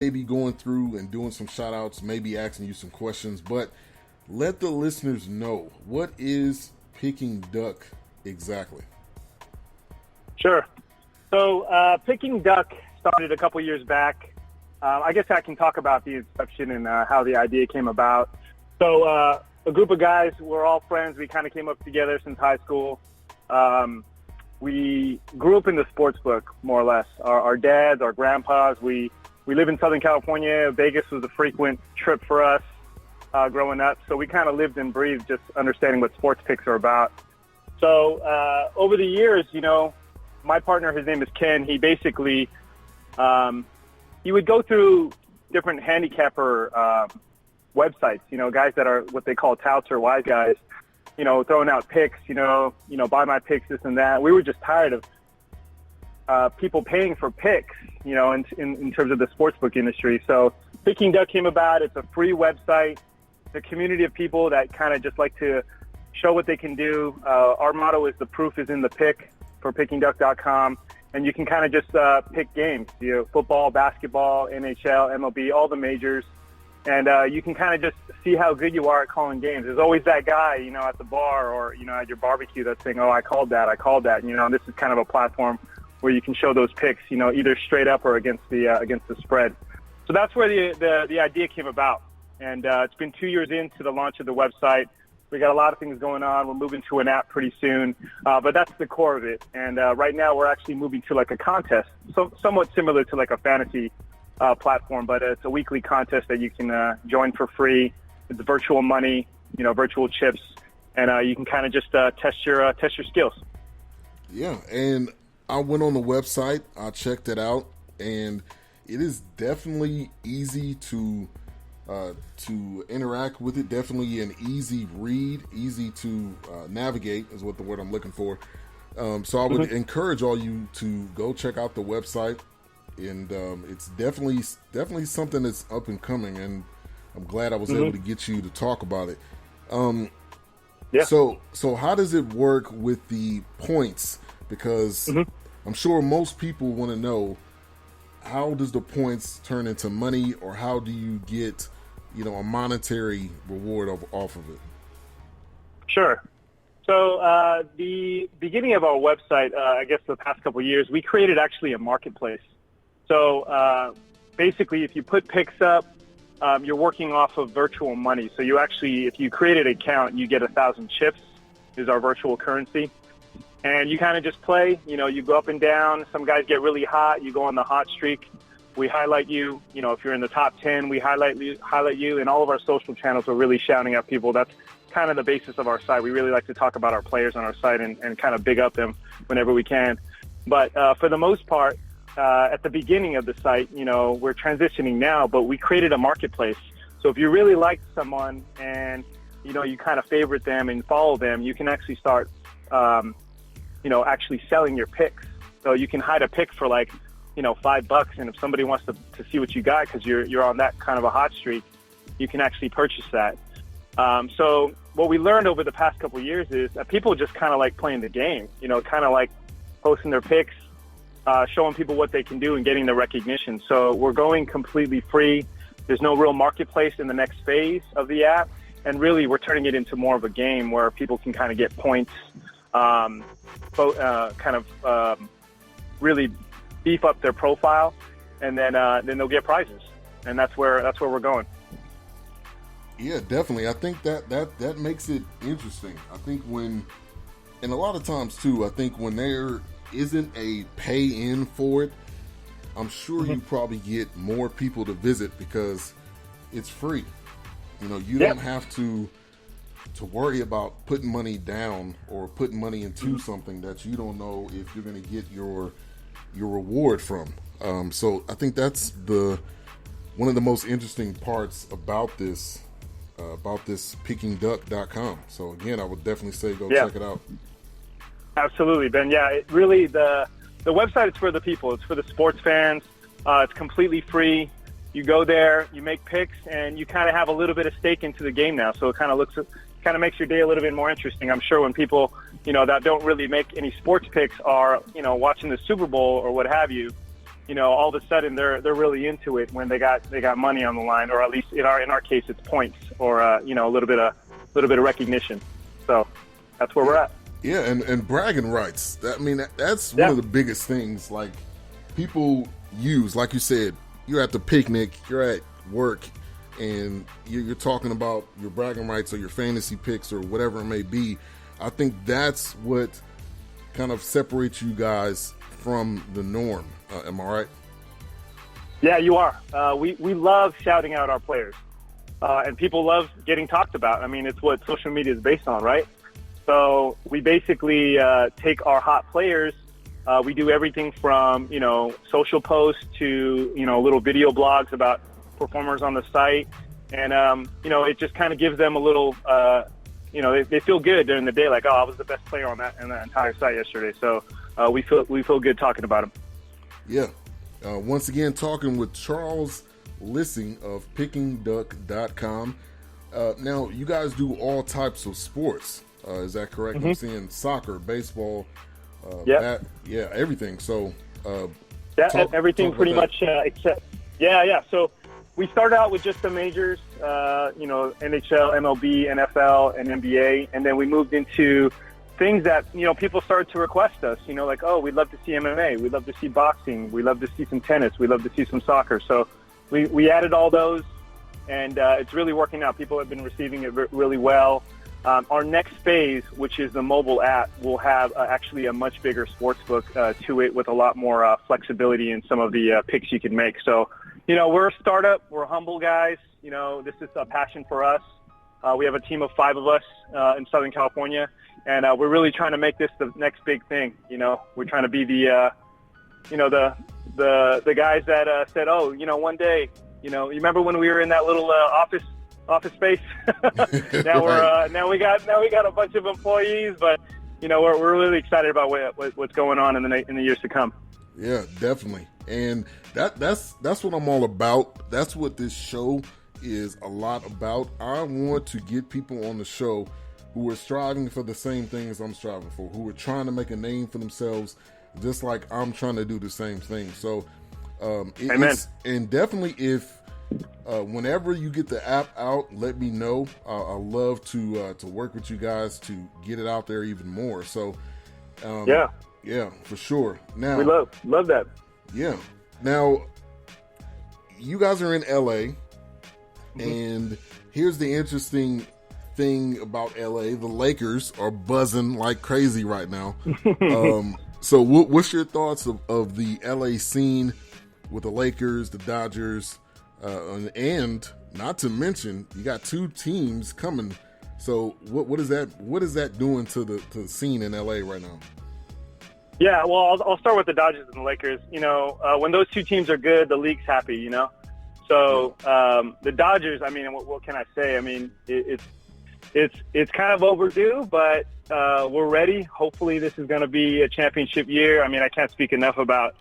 maybe going through and doing some shout outs, maybe asking you some questions, but let the listeners know, what is Picking Duck exactly? Sure. So Picking Duck started a couple years back. I guess I can talk about the inception and how the idea came about. So a group of guys, we're all friends. We kind of came up together since high school. We grew up in the sports book, more or less. Our dads, our grandpas, we live in Southern California. Vegas was a frequent trip for us growing up. So we kind of lived and breathed just understanding what sports picks are about. So over the years, you know, my partner, his name is Ken, he basically, he would go through different handicapper websites, you know, guys that are what they call touts or wise guys, you know, throwing out picks, you know, buy my picks, this and that. We were just tired of people paying for picks, you know, in terms of the sportsbook industry. So Picking Duck came about. It's a free website. The community of people that kind of just like to show what they can do. Our motto is the proof is in the pick for pickingduck.com. And you can kind of just pick games, you know, football, basketball, NHL, MLB, all the majors. And you can kind of just see how good you are at calling games. There's always that guy, you know, at the bar or, you know, at your barbecue that's saying, oh, I called that. You know, this is kind of a platform where you can show those picks, you know, either straight up or against the spread. So that's where the idea came about. And it's been 2 years into the launch of the website. We got a lot of things going on. We're moving to an app pretty soon, but that's the core of it. And right now we're actually moving to like a contest, so somewhat similar to like a fantasy platform, but it's a weekly contest that you can join for free. It's virtual money, you know, virtual chips, and you can kind of just test your skills. Yeah, and I went on the website, I checked it out, and it is definitely easy to interact with it. Definitely an easy read, easy to navigate is what the word I'm looking for. So I would encourage all you to go check out the website, and it's definitely something that's up and coming, and I'm glad I was able to get you to talk about it. Yeah. So how does it work with the points? Because I'm sure most people want to know, how does the points turn into money, or how do you get, you know, a monetary reward off of it? Sure. So the beginning of our website, I guess the past couple of years, we created actually a marketplace. So basically, if you put picks up, you're working off of virtual money. So you actually, if you create an account, you get 1,000 chips is our virtual currency. And you kind of just play, you know, you go up and down. Some guys get really hot. You go on the hot streak. We highlight you. You know, if you're in the top 10, we highlight you. And all of our social channels are really shouting out people. That's kind of the basis of our site. We really like to talk about our players on our site and kind of big up them whenever we can. But for the most part, at the beginning of the site, you know, we're transitioning now, but we created a marketplace. So if you really like someone and, you know, you kind of favorite them and follow them, you can actually start you know, actually selling your picks. So you can hide a pick for like, you know, $5. And if somebody wants to see what you got, because you're on that kind of a hot streak, you can actually purchase that. So what we learned over the past couple of years is that people just kind of like playing the game, you know, kind of like posting their picks, showing people what they can do and getting the recognition. So we're going completely free. There's no real marketplace in the next phase of the app. And really, we're turning it into more of a game where people can kind of get points, really beef up their profile, and then they'll get prizes, and that's where we're going. Yeah, definitely. I think that makes it interesting. I think and a lot of times too, I think when there isn't a pay in for it, I'm sure you probably get more people to visit because it's free. You know, you don't have to worry about putting money down or putting money into something that you don't know if you're going to get your reward from. So I think that's one of the most interesting parts about this pickingduck.com. So again, I would definitely say go check it out. Absolutely, Ben. Yeah, it really the website is for the people. It's for the sports fans. It's completely free. You go there, you make picks, and you kind of have a little bit of stake into the game now. So it kind of makes your day a little bit more interesting. I'm sure when people, you know, that don't really make any sports picks are, you know, watching the Super Bowl or what have you, all of a sudden they're really into it when they got money on the line, or at least in our case it's points, or a little bit of recognition. So that's where we're at. Yeah, and bragging rights. That's one of the biggest things. Like, people use, like you said, you're at the picnic, you're at work, and you're talking about your bragging rights or your fantasy picks or whatever it may be. I think that's what kind of separates you guys from the norm. Am I right? Yeah, you are. We love shouting out our players, and people love getting talked about. I mean, it's what social media is based on, right? So we basically take our hot players. We do everything from, social posts to, little video blogs about performers on the site. And, it just kind of gives them a little, they feel good during the day, like, oh, I was the best player on that entire site yesterday. So we feel good talking about them. Yeah. Once again, talking with Charles Lising of pickingduck.com. Now, you guys do all types of sports. Is that correct? Mm-hmm. I'm seeing soccer, baseball, everything. So everything pretty much except So we started out with just the majors, NHL, MLB, NFL, and NBA, and then we moved into things that people started to request us. Like, oh, we'd love to see MMA, we'd love to see boxing, we'd love to see some tennis, we'd love to see some soccer. So we added all those, and it's really working out. People have been receiving it really well. Our next phase, which is the mobile app, will have actually a much bigger sports book to it, with a lot more flexibility in some of the picks you can make. So, we're a startup. We're humble guys. This is a passion for us. We have a team of 5 of us in Southern California, and we're really trying to make this the next big thing. We're trying to be the guys that said, oh, one day, you remember when we were in that little office space? Now we got a bunch of employees, but we're really excited about what's going on in the years to come. Yeah, definitely. And that's what I'm all about. That's what this show is a lot about. I want to get people on the show who are striving for the same things I'm striving for, who are trying to make a name for themselves, just like I'm trying to do the same thing. So, Amen. And definitely, if whenever you get the app out, let me know. I'd love to work with you guys to get it out there even more. So, yeah, for sure. Now we love that. Yeah. Now, you guys are in LA, and here's the interesting thing about LA: the Lakers are buzzing like crazy right now. So, what's your thoughts of the LA scene with the Lakers, the Dodgers? And not to mention, you got 2 teams coming. So what is that doing to the scene in LA right now? Yeah, well, I'll start with the Dodgers and the Lakers. When those 2 teams are good, the league's happy. So the Dodgers, I mean, what can I say? I mean, it's kind of overdue, but we're ready. Hopefully, this is going to be a championship year. I mean, I can't speak enough about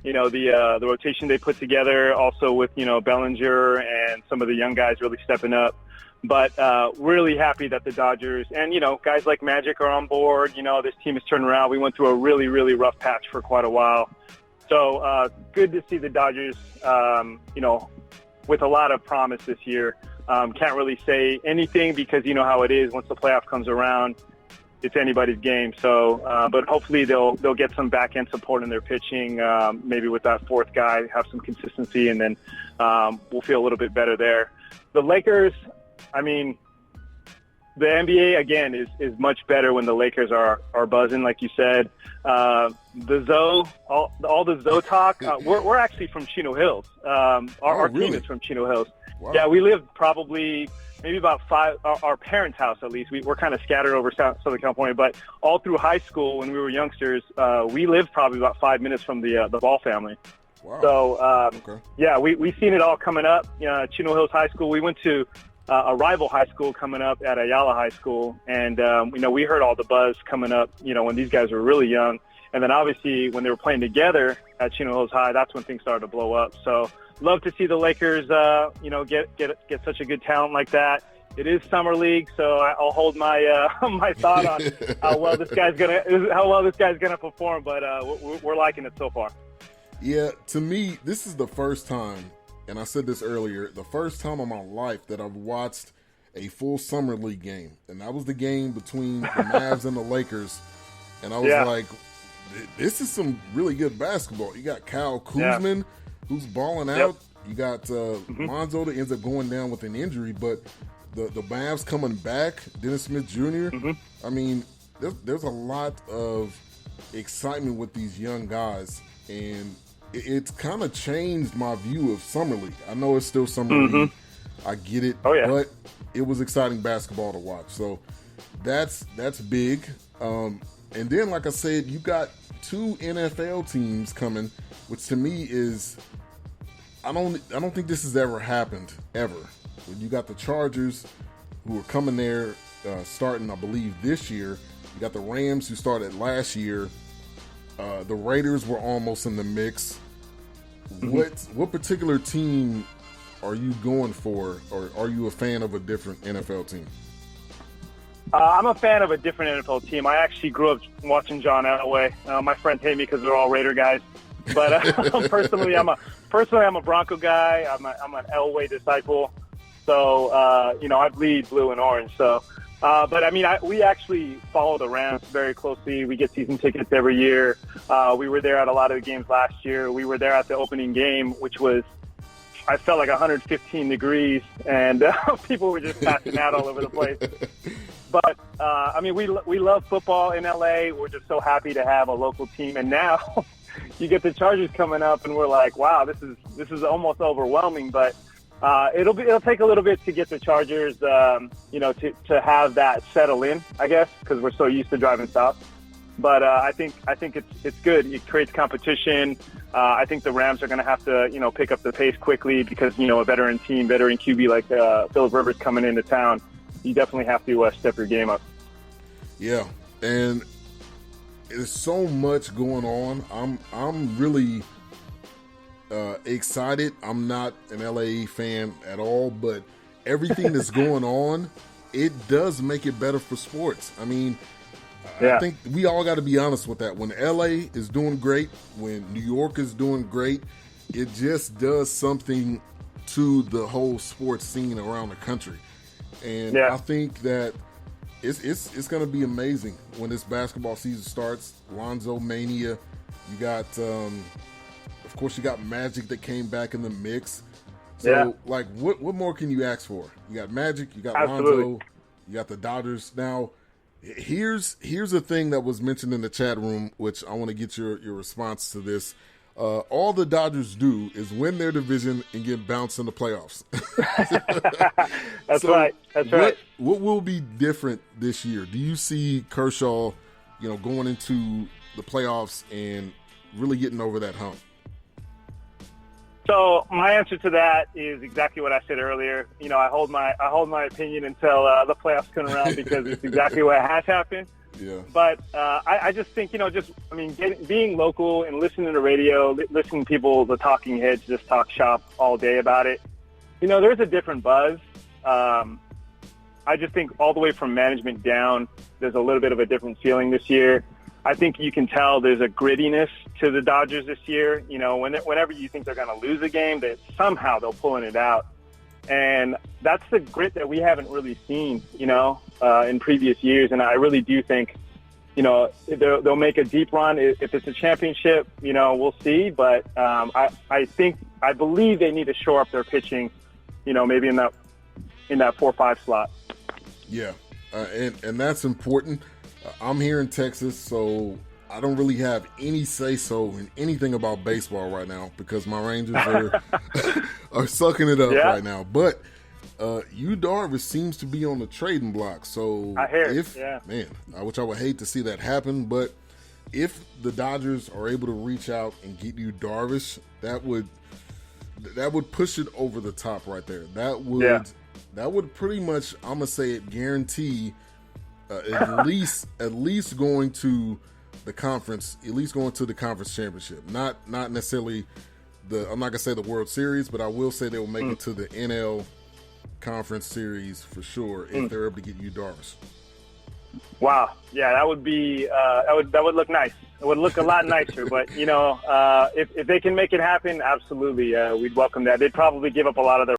the rotation they put together, also with, Bellinger and some of the young guys really stepping up. But really happy that the Dodgers and, guys like Magic are on board. This team has turned around. We went through a really, really rough patch for quite a while. So good to see the Dodgers, with a lot of promise this year. Can't really say anything because you know how it is. Once the playoff comes around, it's anybody's game. So, but hopefully they'll get some back end support in their pitching. Maybe with that 4th guy, have some consistency, and then we'll feel a little bit better there. The Lakers, I mean, the NBA again is much better when the Lakers are buzzing, like you said. The Zoe, all the Zoe talk. We're actually from Chino Hills. Our really? team is from Chino Hills. Wow. Yeah, we live probably maybe about 5. Our parents' house, at least. We're kind of scattered over Southern California, but all through high school when we were youngsters, we lived probably about 5 minutes from the Ball family. Wow. So okay. Yeah, we seen it all coming up. Chino Hills High School. We went to a rival high school coming up at Ayala High School, and we heard all the buzz coming up. When these guys were really young, and then obviously when they were playing together at Chino Hills High, that's when things started to blow up. So love to see the Lakers, get such a good talent like that. It is summer league, so I'll hold my my thought on how well this guy's gonna perform. But we're liking it so far. Yeah, to me, this is the first time, and I said this earlier, the first time in my life that I've watched a full summer league game, and that was the game between the Mavs and the Lakers, and I was like, this is some really good basketball. You got Kyle Kuzman, who's balling out. You got Lonzo that ends up going down with an injury, but the Mavs coming back, Dennis Smith Jr., I mean, there's a lot of excitement with these young guys, and it's kind of changed my view of summer league. I know it's still summer league. I get it, but it was exciting basketball to watch. So that's big. And then, like I said, you got 2 NFL teams coming, which to me is I don't think this has ever happened ever. You got the Chargers who are coming there starting, I believe, this year. You got the Rams who started last year. The Raiders were almost in the mix. What particular team are you going for, or are you a fan of a different NFL team? I'm a fan of a different NFL team. I actually grew up watching John Elway. My friends hate me because they're all Raider guys, but personally, I'm a Bronco guy. I'm an Elway disciple. So I bleed blue and orange. So, but I mean, we actually follow the Rams very closely. We get season tickets every year. We were there at a lot of the games last year. We were there at the opening game, which was, I felt like 115 degrees, and people were just passing out all over the place. But I mean, we love football in LA. We're just so happy to have a local team, and now you get the Chargers coming up, and we're like, wow, this is almost overwhelming. But it'll take a little bit to get the Chargers, to have that settle in, I guess, because we're so used to driving south. But I think it's good. It creates competition. I think the Rams are going to have to, pick up the pace quickly because, a veteran QB like Phillip Rivers coming into town. You definitely have to step your game up. Yeah, and there's so much going on. I'm really excited. I'm not an LA fan at all, but everything that's going on, it does make it better for sports. I mean, I think we all got to be honest with that. When LA is doing great, when New York is doing great, it just does something to the whole sports scene around the country. And I think that it's going to be amazing when this basketball season starts. Lonzo Mania, you got, of course, you got Magic that came back in the mix. So, what more can you ask for? You got Magic, you got Lonzo, you got the Dodgers. Now, here's a thing that was mentioned in the chat room, which I want to get your response to this. All the Dodgers do is win their division and get bounced in the playoffs. That's right. What will be different this year? Do you see Kershaw, going into the playoffs and really getting over that hump? So my answer to that is exactly what I said earlier. I hold my opinion until the playoffs come around because it's exactly what has happened. Yeah. But I just think, being local and listening to the radio, listening to people, the talking heads, just talk shop all day about it. There's a different buzz. I just think all the way from management down, there's a little bit of a different feeling this year. I think you can tell there's a grittiness to the Dodgers this year. Whenever you think they're going to lose a game, that somehow they're pulling it out. And that's the grit that we haven't really seen, in previous years. And I really do think, they'll make a deep run. If it's a championship, we'll see. But I believe they need to shore up their pitching, maybe in that 4-5 slot. Yeah, and that's important. I'm here in Texas, so I don't really have any say-so in anything about baseball right now because my Rangers are sucking it up right now. But Yu Darvish seems to be on the trading block. So I hear which I would hate to see that happen. But if the Dodgers are able to reach out and get Yu Darvish, that would push it over the top right there. That would pretty much, I'm gonna say it, guarantee at least going to the conference, championship. Not necessarily I'm not gonna say the World Series, but I will say they will make it to the NL Conference Series for sure if they're able to get Yu Darvish. Wow, yeah, that would be that would look nice. It would look a lot nicer. But, if they can make it happen, absolutely, we'd welcome that. They'd probably give up a lot of their